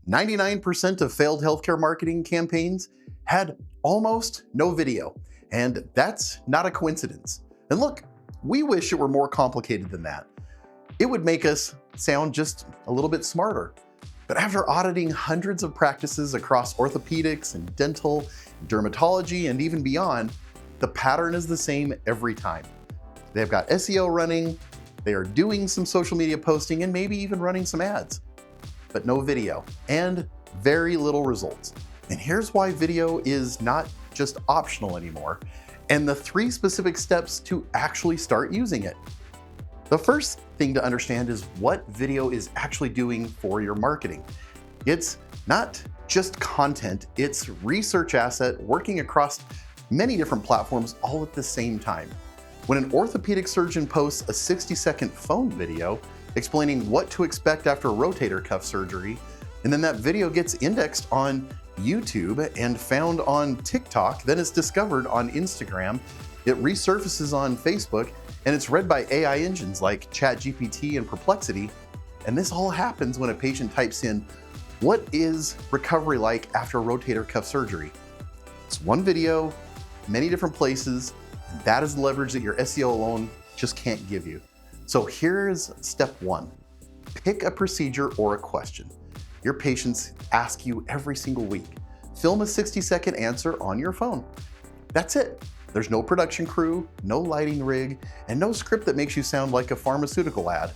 99% of failed healthcare marketing campaigns had almost no video, and that's not a coincidence. And look, we wish it were more complicated than that. It would make us sound just a little bit smarter. But after auditing hundreds of practices across orthopedics and dental, dermatology, and even beyond, the pattern is the same every time. They've got SEO running, they are doing some social media posting, and maybe even running some ads, but no video and very little results. And here's why video is not just optional anymore, and the 3 specific steps to actually start using it. The first thing to understand is what video is actually doing for your marketing. It's not just content, it's research asset working across many different platforms all at the same time. When an orthopedic surgeon posts a 60-second phone video explaining what to expect after a rotator cuff surgery, and then that video gets indexed on YouTube and found on TikTok, then it's discovered on Instagram, it resurfaces on Facebook, and it's read by AI engines like ChatGPT and Perplexity. And this all happens when a patient types in, "What is recovery like after a rotator cuff surgery?" It's one video, many different places, and that is the leverage that your SEO alone just can't give you. So here's step 1. Pick a procedure or a question your patients ask you every single week. Film a 60-second answer on your phone. That's it. There's no production crew, no lighting rig, and no script that makes you sound like a pharmaceutical ad.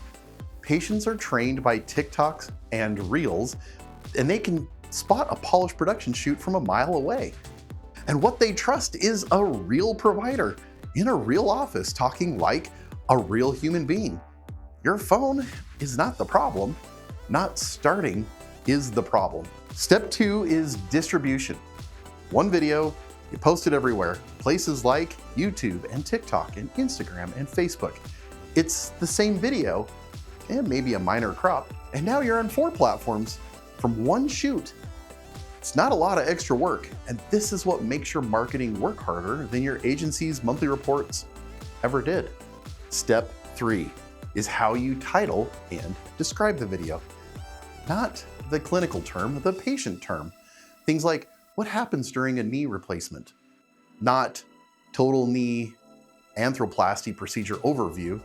Patients are trained by TikToks and Reels, and they can spot a polished production shoot from a mile away. And what they trust is a real provider in a real office talking like a real human being. Your phone is not the problem. Not starting is the problem. Step 2 is distribution. One video, you post it everywhere, places like YouTube and TikTok and Instagram and Facebook. It's the same video and maybe a minor crop, and now you're on 4 platforms from one shoot. It's not a lot of extra work, and this is what makes your marketing work harder than your agency's monthly reports ever did. Step 3 is how you title and describe the video. Not the clinical term, the patient term. Things like, what happens during a knee replacement? Not total knee arthroplasty procedure overview,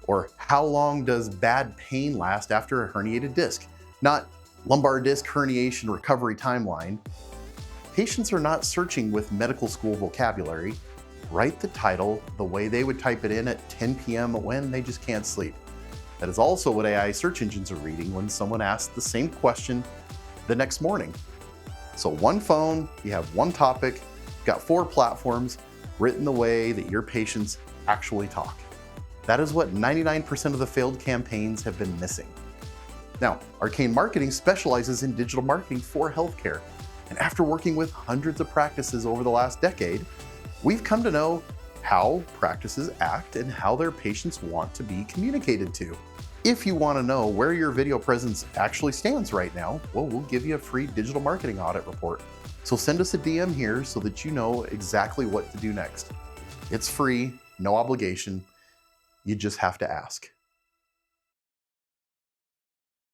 or how long does bad pain last after a herniated disc? Not lumbar disc herniation recovery timeline. Patients are not searching with medical school vocabulary. Write the title the way they would type it in at 10 p.m. when they just can't sleep. That is also what AI search engines are reading when someone asks the same question the next morning. So one phone, you have one topic, got 4 platforms, written the way that your patients actually talk. That is what 99% of the failed campaigns have been missing. Now, Arcane Marketing specializes in digital marketing for healthcare. And after working with hundreds of practices over the last decade, we've come to know how practices act and how their patients want to be communicated to. If you want to know where your video presence actually stands right now, well, we'll give you a free digital marketing audit report. So send us a DM here so that you know exactly what to do next. It's free, no obligation. You just have to ask.